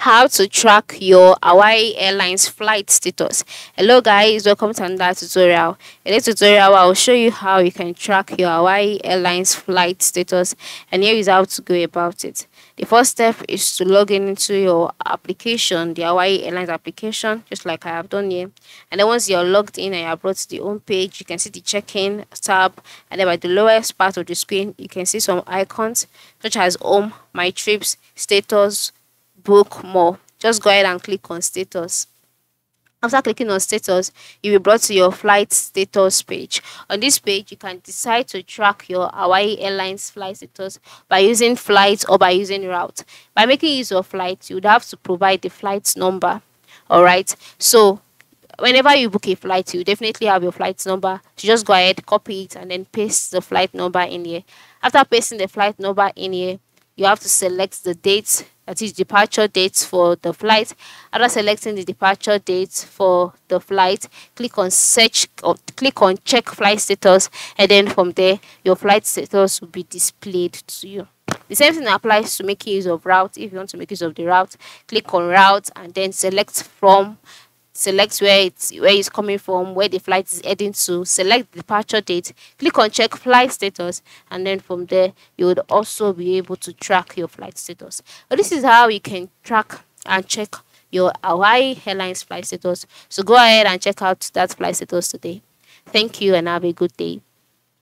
How to track your Hawaii Airlines flight status. Hello guys, welcome to another tutorial. In this tutorial, I'll show you how you can track your Hawaii Airlines flight status, and here is how to go about it. The first step is to log in into your application, the Hawaii Airlines application, just like I have done here. And then once you're logged in and you're brought to the home page, you can see the check-in tab, and then by the lowest part of the screen, you can see some icons such as home, my trips, status, book more. Just go ahead and click on status. After clicking on status, you'll be brought to your flight status page. On this page, you can decide to track your Hawaii Airlines flight status by using flight or by using route. By making use of flight, you would have to provide the flight number. Alright, so whenever you book a flight, you definitely have your flight number. So just go ahead, copy it, and then paste the flight number in here. After pasting the flight number in here, you have to select the dates, that is departure dates for the flight. After selecting the departure dates for the flight, click on search or click on check flight status, and then from there your flight status will be displayed to you. The same thing applies to making use of route. If you want to make use of the route, click on route and then select where it's coming from, where the flight is heading to, select the departure date, click on check flight status, and then from there you would also be able to track your flight status. So this is how you can track and check your Hawaii Airlines flight status. So go ahead and check out that flight status today. Thank you and have a good day.